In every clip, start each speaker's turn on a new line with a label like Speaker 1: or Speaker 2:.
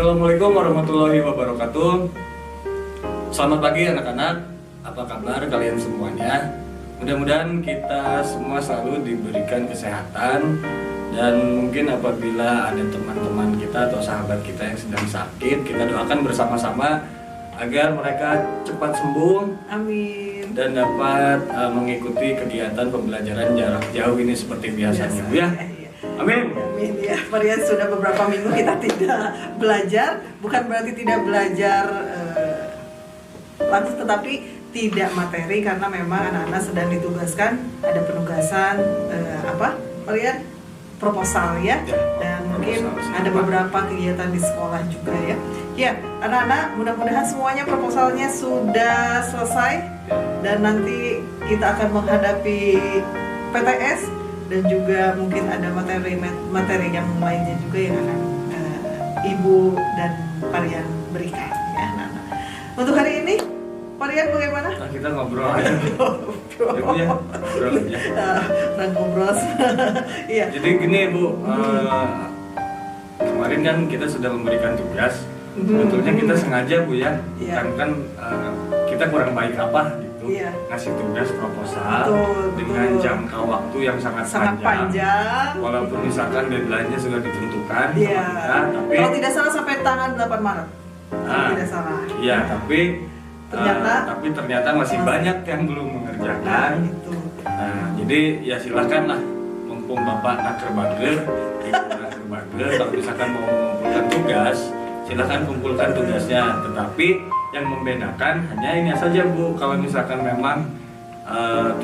Speaker 1: Assalamualaikum warahmatullahi wabarakatuh. Selamat pagi anak-anak, apa kabar kalian semuanya? Mudah-mudahan kita semua selalu diberikan kesehatan. Dan mungkin apabila ada teman-teman kita atau sahabat kita yang sedang sakit, kita doakan bersama-sama agar mereka cepat sembuh.
Speaker 2: Amin.
Speaker 1: Dan dapat mengikuti kegiatan pembelajaran jarak jauh ini seperti biasanya, Bu ya. Amin.
Speaker 2: Amin ya. Varian sudah beberapa minggu kita tidak belajar, bukan berarti tidak belajar langsung, tetapi tidak materi karena memang anak-anak sedang ditugaskan, ada penugasan Varian proposal ya, dan mungkin ada beberapa kegiatan di sekolah juga ya. Ya, anak-anak, mudah-mudahan semuanya proposalnya sudah selesai dan nanti kita akan menghadapi PTS dan juga mungkin ada materi yang lainnya juga yang akan Ibu dan Varian berikan ya, anak-anak. Untuk hari ini, Varian bagaimana?
Speaker 1: Nah, kita ngobrol aja. Ngobrol aja.
Speaker 2: Ngobrol. Iya.
Speaker 1: Jadi gini Bu, kemarin kan kita sudah memberikan tugas. Sebetulnya kita sengaja Bu ya, kan kita kurang baik apa gitu, ngasih tugas proposal dengan jangka waktu yang sangat panjang. Walaupun misalkan deadline-nya sudah ditentukan sama kita, tapi
Speaker 2: kalau tidak salah sampai tanggal 8 Maret. Tidak salah.
Speaker 1: Iya, tapi ternyata masih banyak yang belum mengerjakan. Nah, jadi ya silakanlah, mumpung Bapak naker-bager, Ibu naker-bager, kalau misalkan mau mengumpulkan tugas, silakan kumpulkan tugasnya. Tetapi yang membedakan hanya ini saja Bu, kalau misalkan memang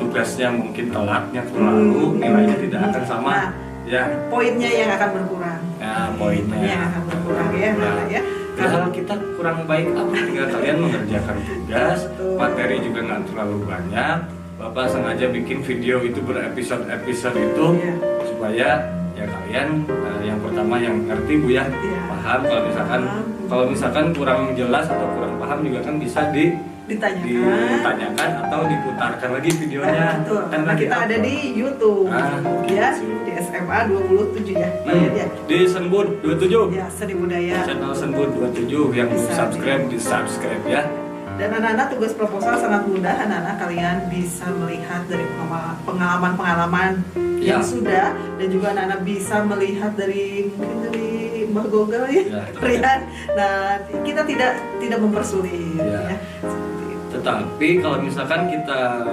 Speaker 1: tugasnya mungkin telatnya terlalu, nilainya tidak akan sama. Ya.
Speaker 2: Poinnya yang akan berkurang.
Speaker 1: Ya, poinnya
Speaker 2: yang akan berkurang ya.
Speaker 1: Karena kita kurang baik apa, tinggal kalian mengerjakan tugas, materi juga nggak terlalu banyak. Bapak sengaja bikin video itu berepisode-episode itu supaya ya kalian yang pertama yang ngerti Bu ya, paham. Kalau misalkan kurang jelas atau kurang paham juga kan bisa ditanyakan atau diputarkan lagi videonya.
Speaker 2: Karena kita ada di YouTube ya, di SMA 27 ya.
Speaker 1: Di Senbud 27.
Speaker 2: Ya, Seni Budaya.
Speaker 1: Channel Senbud 27 yang belum subscribe, di subscribe ya.
Speaker 2: Dan anak-anak, tugas proposal sangat mudah. Anak-anak kalian bisa melihat dari pengalaman-pengalaman yang sudah, dan juga anak-anak bisa melihat dari Mbak Google ya. Nah, kita tidak mempersulit ya.
Speaker 1: Tetapi kalau misalkan kita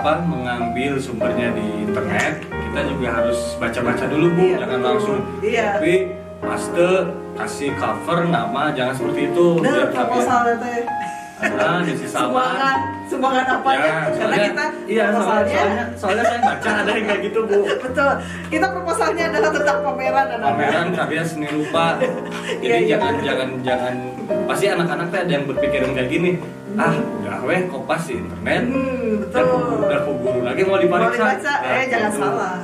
Speaker 1: mengambil sumbernya di internet, kita juga harus baca-baca dulu Bu, jangan langsung tapi paste, kasih cover nama, jangan seperti itu.
Speaker 2: Nah, proposal itu
Speaker 1: diisi
Speaker 2: sumbangan apa ya? Karena kita
Speaker 1: soalnya saya baca ada yang kayak gitu Bu.
Speaker 2: Betul. Kita proposalnya adalah tentang pameran
Speaker 1: karya seni rupa. Jadi jangan pasti anak-anak ada yang berpikiran kayak gini. Udah kopas di internet.
Speaker 2: Betul.
Speaker 1: Udah guru lagi mau dibaca.
Speaker 2: Jangan salah.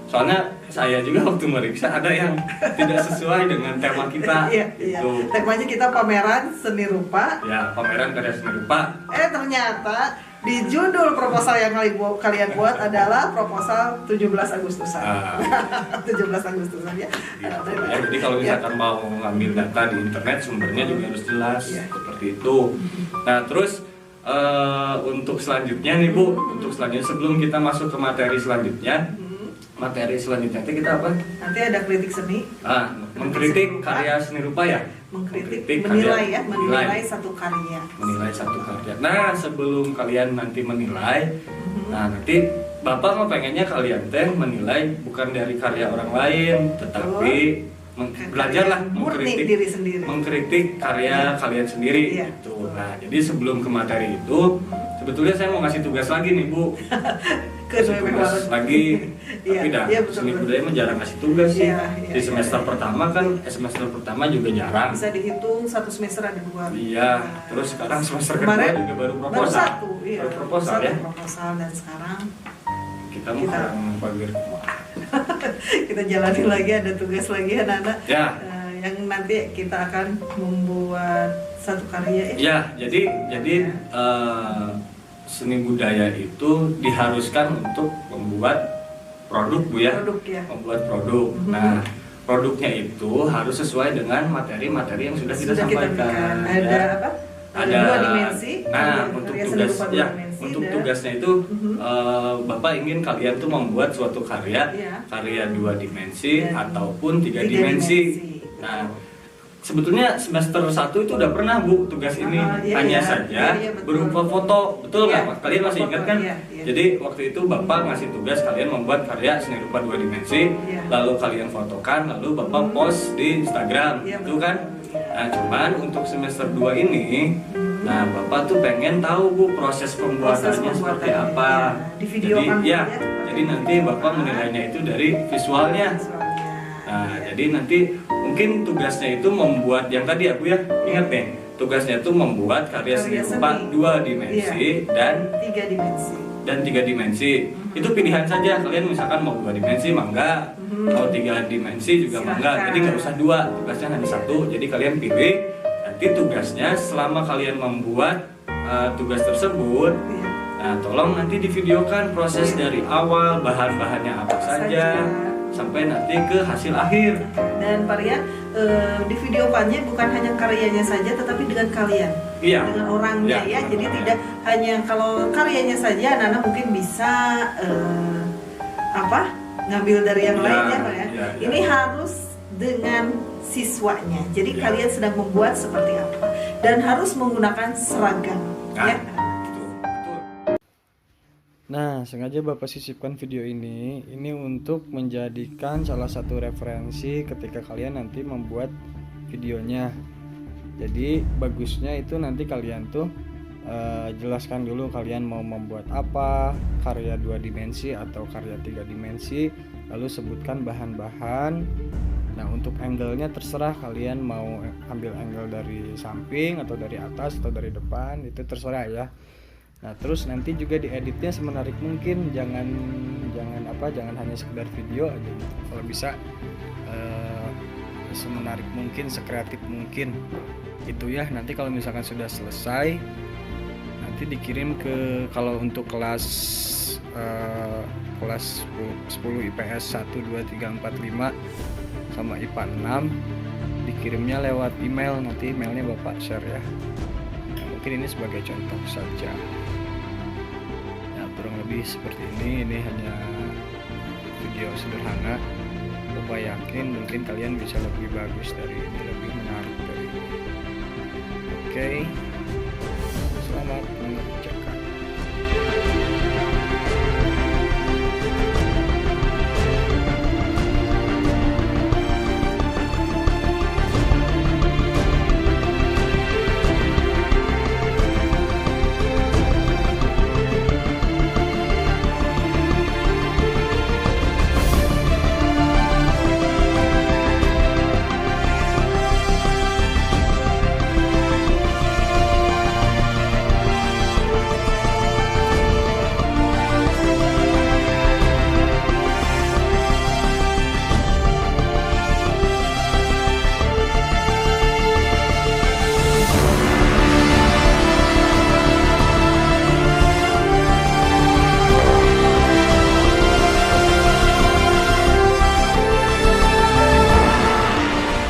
Speaker 1: Soalnya saya juga waktu meriksa ada yang tidak sesuai dengan tema kita.
Speaker 2: Gitu. Temanya kita pameran seni rupa.
Speaker 1: Ya, pameran karya seni rupa.
Speaker 2: Ternyata di judul proposal yang kalian buat adalah proposal 17 Agustusan. 17 Agustusan ya.
Speaker 1: Jadi kalau misalkan mau ngambil data di internet, sumbernya juga harus jelas seperti itu. Nah, terus untuk selanjutnya nih Bu, sebelum kita masuk ke materi selanjutnya nanti kita apa?
Speaker 2: Nanti ada kritik seni.
Speaker 1: Mengkritik karya seni rupa ya.
Speaker 2: Menilai satu karya.
Speaker 1: Nah, sebelum kalian nanti menilai, nanti Bapak mau pengennya kalian menilai bukan dari karya orang lain, tetapi belajarlah mengkritik karya kalian sendiri. Gitu. Nah, jadi sebelum ke materi itu, sebetulnya saya mau ngasih tugas lagi nih Bu. Tugas lagi, tapi seni budaya jarang ngasih tugas sih. Di semester pertama juga jarang.
Speaker 2: Bisa dihitung satu semester ada 2.
Speaker 1: Iya, terus sekarang semester kedua juga baru proposal.
Speaker 2: Baru proposal ya. Dan sekarang
Speaker 1: kita mau pagar.
Speaker 2: Kita jalani lagi, ada tugas lagi anak-anak. Yang nanti kita akan membuat satu karya.
Speaker 1: Jadi seni budaya itu diharuskan untuk membuat produk Bu ya. Membuat produk. Nah, produknya itu harus sesuai dengan materi-materi yang sudah kita
Speaker 2: berikan.
Speaker 1: sampaikan.
Speaker 2: Ada
Speaker 1: Ya.
Speaker 2: apa?
Speaker 1: Ada
Speaker 2: dua dimensi.
Speaker 1: Nah, untuk
Speaker 2: karya seni
Speaker 1: tugas
Speaker 2: rupa dua
Speaker 1: ya,
Speaker 2: dimensi,
Speaker 1: untuk
Speaker 2: dan-
Speaker 1: tugasnya itu Bapak ingin kalian tuh membuat suatu karya,
Speaker 2: Iya.
Speaker 1: karya 2 dimensi
Speaker 2: Dan
Speaker 1: ataupun 3
Speaker 2: 3
Speaker 1: dimensi.
Speaker 2: dimensi.
Speaker 1: Nah, sebetulnya semester 1 itu udah pernah Bu tugas ini,
Speaker 2: Iya,
Speaker 1: hanya
Speaker 2: iya.
Speaker 1: saja
Speaker 2: Iya, betul.
Speaker 1: berupa foto, betul
Speaker 2: Iya,
Speaker 1: nggak Pak? Kalian masih
Speaker 2: foto,
Speaker 1: ingat kan?
Speaker 2: iya, iya.
Speaker 1: Jadi waktu itu Bapak ngasih tugas kalian membuat karya seni rupa 2 dimensi,
Speaker 2: Iya.
Speaker 1: lalu kalian fotokan, lalu Bapak post di Instagram,
Speaker 2: Iya,
Speaker 1: itu
Speaker 2: betul.
Speaker 1: kan?
Speaker 2: Iya.
Speaker 1: Nah, cuman untuk semester 2 ini, nah Bapak tuh pengen tahu Bu proses pembuatannya seperti
Speaker 2: pembuatannya,
Speaker 1: apa.
Speaker 2: ya. Divideokan
Speaker 1: Jadi ya,
Speaker 2: dulu ya.
Speaker 1: jadi nanti Bapak menilainya itu dari visualnya.
Speaker 2: Soalnya.
Speaker 1: Nah,
Speaker 2: Iya.
Speaker 1: jadi nanti mungkin tugasnya itu membuat yang tadi aku ya ingat nih, tugasnya itu membuat karya seni
Speaker 2: Karya
Speaker 1: rupa
Speaker 2: seni.
Speaker 1: 2 dimensi dan
Speaker 2: 3 dimensi.
Speaker 1: 3 dimensi. Itu pilihan saja, kalian misalkan mau 2 dimensi mangga, mau 3 dimensi juga mangga.
Speaker 2: Silahkan.
Speaker 1: Jadi nggak usah 2, tugasnya hanya 1. Jadi kalian pilih. Nanti tugasnya selama kalian membuat tugas tersebut,
Speaker 2: Iya.
Speaker 1: nah tolong nanti divideokan proses dari awal, bahan-bahannya apa saja, sampai nanti ke hasil akhir.
Speaker 2: Dan Parian, di videokannya bukan hanya karyanya saja, tetapi dengan kalian,
Speaker 1: Iya.
Speaker 2: dengan orangnya
Speaker 1: Iya,
Speaker 2: ya. Jadi
Speaker 1: orangnya.
Speaker 2: tidak hanya kalau karyanya saja, anak-anak mungkin bisa ngambil dari yang
Speaker 1: Iya,
Speaker 2: lain ya, Pak ya.
Speaker 1: iya, iya.
Speaker 2: Ini harus dengan siswanya. Jadi
Speaker 1: Iya.
Speaker 2: kalian sedang membuat seperti apa dan harus menggunakan seragam.
Speaker 1: Nah,
Speaker 2: Ya.
Speaker 1: betul.
Speaker 3: Nah, sengaja Bapak sisipkan video ini untuk menjadikan salah satu referensi ketika kalian nanti membuat videonya. Jadi bagusnya itu nanti kalian tuh jelaskan dulu kalian mau membuat apa, karya 2 dimensi atau karya 3 dimensi, lalu sebutkan bahan-bahan. Nah, untuk angle-nya terserah kalian mau ambil angle dari samping atau dari atas atau dari depan, itu terserah ya. Nah, terus nanti juga dieditnya semenarik mungkin, jangan hanya sekedar video aja gitu. Kalau bisa semenarik mungkin, sekreatif mungkin. Itu ya, nanti kalau misalkan sudah selesai nanti dikirim ke, kalau untuk kelas 10 IPS 1 2 3 4 5 sama IPA 6 dikirimnya lewat email, nanti emailnya Bapak share ya. Nah, mungkin ini sebagai contoh saja. Nah, kurang lebih seperti ini hanya video sederhana. Bapak yakin mungkin kalian bisa lebih bagus dari ini, lebih menarik dari ini. Oke, selamat mengerjakan.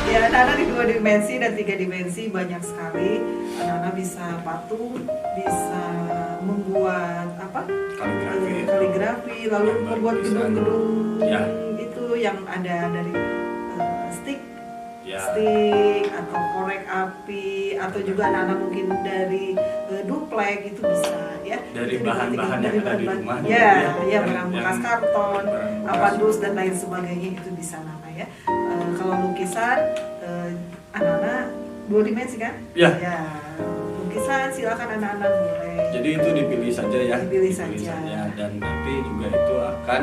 Speaker 2: Ya, anak-anak di 2 dimensi dan 3 dimensi banyak sekali. Anak-anak bisa patung, bisa membuat kaligrafi, lalu
Speaker 1: Gambar
Speaker 2: membuat
Speaker 1: tulisan.
Speaker 2: gedung-gedung
Speaker 1: Ya.
Speaker 2: itu yang ada dari stick,
Speaker 1: Ya.
Speaker 2: stick atau korek api, atau juga anak-anak mungkin dari duplek itu bisa ya.
Speaker 1: Dari
Speaker 2: Itu
Speaker 1: bahan-bahan yang
Speaker 2: dari
Speaker 1: ada di
Speaker 2: bahan-bahan.
Speaker 1: rumah
Speaker 2: Ya,
Speaker 1: gitu ya.
Speaker 2: ya
Speaker 1: Yang-
Speaker 2: barang bekas karton,
Speaker 1: barang bekas.
Speaker 2: apandus dan lain sebagainya itu bisa nama ya. Kalau lukisan anak-anak 2 dimensi kan?
Speaker 1: Ya.
Speaker 2: Lukisan silakan anak-anak boleh.
Speaker 1: Jadi itu dipilih saja ya.
Speaker 2: Dipilih saja.
Speaker 1: Dan nanti juga itu akan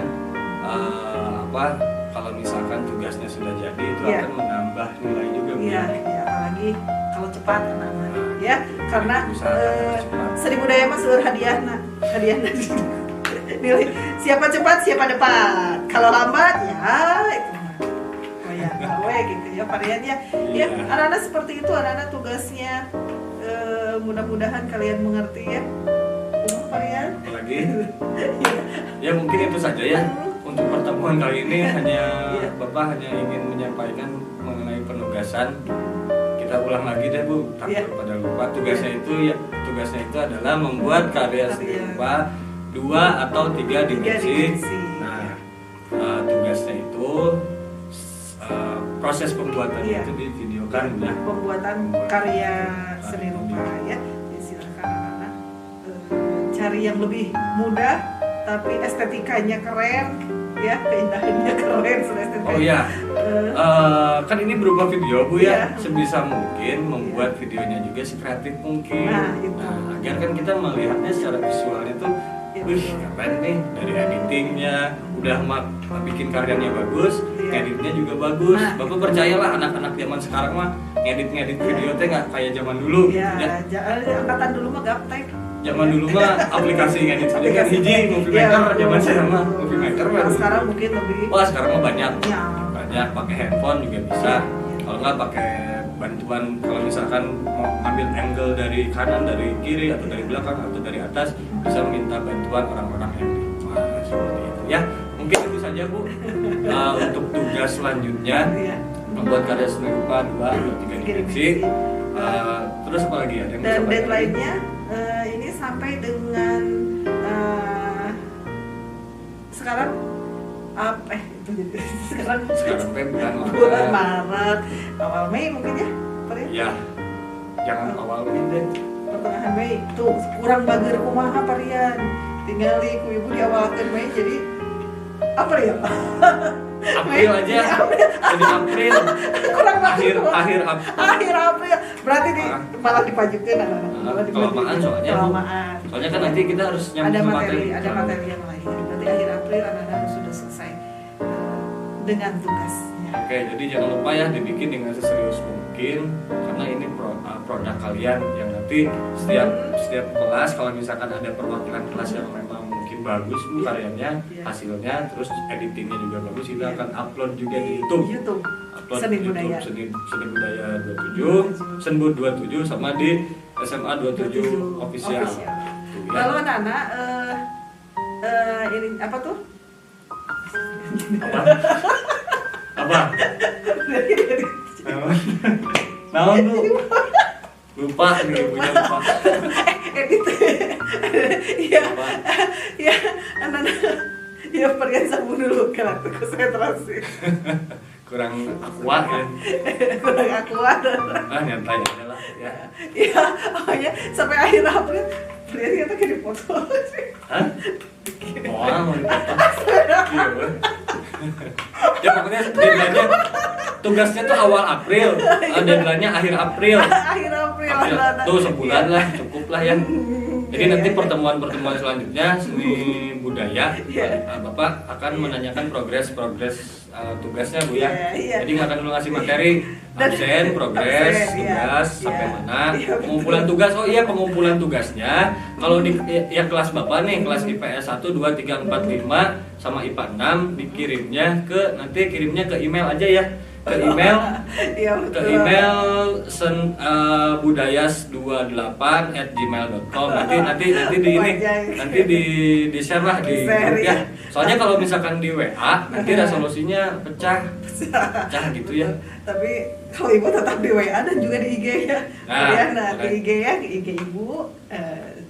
Speaker 1: kalau misalkan tugasnya sudah jadi itu
Speaker 2: Iya.
Speaker 1: akan menambah nilai juga Bu,
Speaker 2: Iya,
Speaker 1: ya.
Speaker 2: ya, apalagi kalau cepat anak-anak ya, karena
Speaker 1: Usahakan harus cepat.
Speaker 2: seni budaya mah seueur hadiah nilai siapa cepat siapa dapat, kalau lambat ya itu mah ya gawe gitu ya varian ya. Ya,
Speaker 1: Iya.
Speaker 2: anak-anak seperti itu, anak-anak tugasnya mudah-mudahan kalian mengerti ya varian.
Speaker 1: Apalagi ya mungkin itu saja ya untuk pertemuan kali ini Bapak hanya ingin menyampaikan mengenai penugasan. Kita ulang lagi deh Bu, takut pada lupa. Tugasnya itu adalah membuat karya seni rupa 2 atau 3 dimensi. Nah, tugasnya itu proses pembuatannya itu divideokan ya.
Speaker 2: Pembuatan karya seni rupa ya. Jadi silakan anak-anak cari yang lebih mudah tapi estetikanya keren ya, keindahannya keren, estetikanya.
Speaker 1: Oh iya, kan ini berupa video Bu ya, sebisa mungkin membuat videonya juga sekreatif mungkin. Nah, agar kan kita melihatnya secara visualnya tuh, wih keren nih, dari editingnya, udah bikin karyanya bagus, ngeditnya juga bagus. Bapak percayalah anak-anak zaman sekarang mah ngedit video teh nggak kayak zaman dulu.
Speaker 2: Angkatan dulu mah gaptek.
Speaker 1: Zaman dulu mah aplikasi ngedit saja kan hiji, Movie Maker zaman saya mah Movie Maker baru.
Speaker 2: Sekarang mungkin lebih.
Speaker 1: Wah sekarang mah banyak pakai handphone juga bisa. Kalau nggak pakai bantuan, kalau misalkan mau ambil angle dari kanan, dari kiri atau dari belakang atau dari atas, bisa minta bantuan orang-orang yang di rumah seperti itu ya. Mungkin itu saja Bu. Untuk tugas selanjutnya membuat karya seni rupa 2 atau 3 dimensi. Terus apa lagi ada yang
Speaker 2: dan deadline-nya ini sampai dengan sekarang
Speaker 1: sekarang
Speaker 2: bulan Maret, awal Mei mungkin ya, Pak ya?
Speaker 1: Ya, jangan awal Mei deh.
Speaker 2: Pertengahan Mei, tuh kurang bager kumaha Parian, tinggali ku ibu di awal Mei jadi apa ya?
Speaker 1: April aja, jadi April.
Speaker 2: Kurang
Speaker 1: akhir
Speaker 2: April, berarti malah dipajukan anak-anak.
Speaker 1: Kelamaan soalnya kan nanti kita harus
Speaker 2: nyambung ada materi yang lain. Berarti akhir April anak-anak sudah selesai dengan tugasnya.
Speaker 1: Oke, jadi jangan lupa ya dibikin dengan seserius mungkin karena ini produk kalian yang nanti setiap kelas kalau misalkan ada perwakilan kelas yang memang mungkin bagus karyanya, hasilnya, terus editingnya juga bagus, kita akan upload juga di YouTube. Upload
Speaker 2: Seni Budaya.
Speaker 1: Seni Budaya 27, Senbud 27 sama di SMA 27 official.
Speaker 2: Lalu anak-anak ini apa tuh?
Speaker 1: Apa? Naon Bu? Lupa nih, punya lupa.
Speaker 2: Edit. Iya. Ya, anak-anak. Ya pergi sambung dulu kan konsentrasi.
Speaker 1: Kurang akuat ya.
Speaker 2: Kurang akuat.
Speaker 1: Nyantai aja lah ya.
Speaker 2: Iya, pokoknya sampai akhir April kita kirim foto sih.
Speaker 1: Hah? Mau dipoto. Ya pokoknya deadline-nya tugasnya tuh awal April, deadline-nya akhir April.
Speaker 2: Akhir April.
Speaker 1: Tuh sebulan lah, cukup lah ya. Jadi nanti pertemuan selanjutnya seni budaya, Bapak akan menanyakan progres tugasnya Bu ya. Jadi nggak akan dulu ngasih materi, absen, progres, tugas sampai mana, pengumpulan tugas. Oh iya, pengumpulan tugasnya kalau di kelas Bapak nih, kelas IPS 1, 2, 3, 4, 5 sama IPA 6 dikirimnya kirimnya ke email aja ya. Ke email budayas28@gmail.com. nanti di share lah di grup ya. Soalnya kalau misalkan di WA nanti resolusinya pecah gitu ya. Tapi
Speaker 2: kalau ibu tetap di WA dan juga di IG ya. Di IG ibu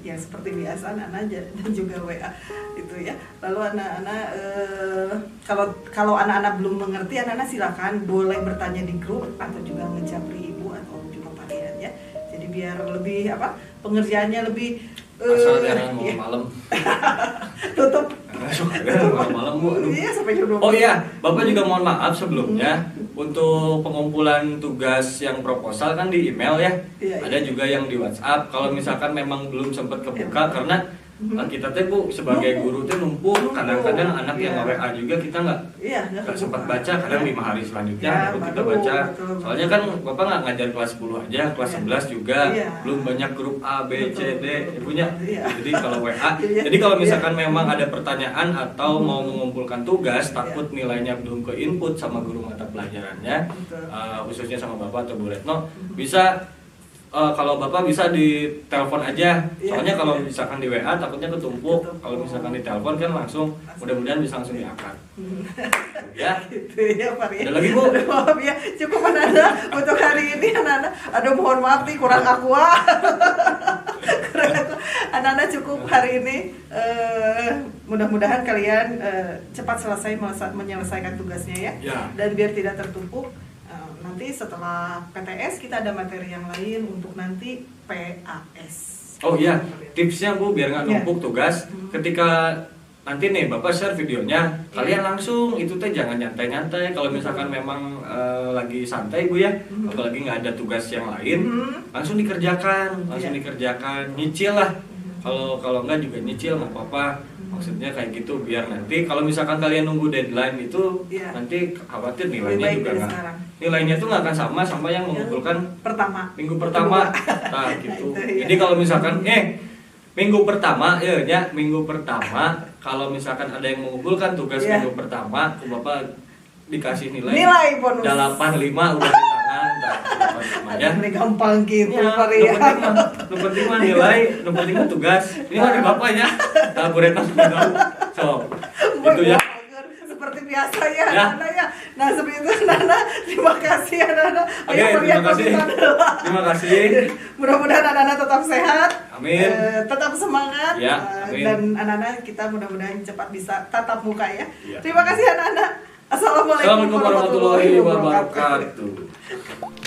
Speaker 2: yang seperti biasa anak-anak dan juga WA itu ya. Lalu anak-anak kalau anak-anak belum mengerti, anak-anak silakan boleh bertanya di grup atau juga ngejapri ibu atau juga Parian ya. Jadi biar lebih pengerjaannya lebih
Speaker 1: asal jangan malam.
Speaker 2: Tutup
Speaker 1: malam Bu.
Speaker 2: Iya sampai jam 12.
Speaker 1: Oh iya, Bapak juga mohon maaf sebelumnya untuk pengumpulan tugas yang proposal kan di email ya. Ada juga yang di WhatsApp. Kalau misalkan memang belum sempat kebuka karena kita teh Bu sebagai guru teh numpuk, kadang-kadang anak yang WA juga kita nggak sempat baca, kadang 5 hari selanjutnya baru kita baca. Soalnya kan Bapak nggak ngajar kelas 10 aja, kelas 11 juga belum banyak grup A, B, C, D punya. Jadi kalau WA, jadi kalau misalkan memang ada pertanyaan atau mau mengumpulkan tugas, takut nilainya belum ke input sama guru mata pelajarannya, khususnya sama Bapak atau Bu Retno, bisa kalau Bapak bisa di telepon aja.
Speaker 2: Iya.
Speaker 1: Soalnya kalau misalkan di WA takutnya ketumpuk.
Speaker 2: Ketumpuk.
Speaker 1: Kalau misalkan di telepon kan langsung, mudah-mudahan bisa langsung diangkat. Ya.
Speaker 2: Gitu ya Pak Rian.
Speaker 1: Ada lagi, Bu?
Speaker 2: Aduh, maaf ya, cukup anak-anak untuk hari ini anak-anak. Aduh mohon maaf nih kurang aqua. Anak-anak cukup hari ini. Mudah-mudahan kalian cepat selesai menyelesaikan tugasnya ya.
Speaker 1: Ya.
Speaker 2: Dan biar tidak tertumpuk. Nanti setelah PTS kita ada materi yang lain untuk nanti PAS.
Speaker 1: Oh iya, tipsnya Bu biar nggak
Speaker 2: Iya.
Speaker 1: numpuk tugas. Ketika nanti nih Bapak share videonya, kalian langsung itu teh jangan nyantai-nyantai. Kalau misalkan memang lagi santai Bu ya, apalagi nggak ada tugas yang lain, langsung dikerjakan, nyicil lah. Kalau nggak juga nyicil nggak apa-apa. Maksudnya kayak gitu biar nanti kalau misalkan kalian nunggu deadline itu
Speaker 2: Iya.
Speaker 1: nanti khawatir
Speaker 2: Lebih
Speaker 1: nilainya
Speaker 2: baik
Speaker 1: juga
Speaker 2: dari
Speaker 1: nggak,
Speaker 2: sekarang.
Speaker 1: nilainya tuh nggak akan sama yang mengumpulkan
Speaker 2: Pertama.
Speaker 1: minggu pertama. Nah gitu.
Speaker 2: Itu, iya.
Speaker 1: Jadi kalau misalkan minggu pertama minggu pertama kalau misalkan ada yang mengumpulkan tugas
Speaker 2: Iya.
Speaker 1: minggu pertama, Bapak dikasih nilai
Speaker 2: Bonus.
Speaker 1: 85 udah di tangan. Ya.
Speaker 2: Ini gampang gitu
Speaker 1: Ya,
Speaker 2: Pak Rian.
Speaker 1: nu penting mah nilai, nu penting mah tugas. Ini mah dari Bapak ya. Nah, Bu Retno tahu. So, itu ya.
Speaker 2: Seperti biasa ya,
Speaker 1: Ya.
Speaker 2: Nana ya. Nah, seperti itu Nana. Terima kasih ya Nana.
Speaker 1: Oke, terima kasih. Terima kasih.
Speaker 2: Mudah-mudahan anak-anak tetap sehat.
Speaker 1: Amin.
Speaker 2: Tetap semangat.
Speaker 1: Ya, amin.
Speaker 2: Dan anak-anak kita mudah-mudahan cepat bisa tatap muka ya.
Speaker 1: Ya.
Speaker 2: Terima kasih anak-anak. Assalamualaikum
Speaker 1: Assalamualaikum warahmatullahi wabarakatuh.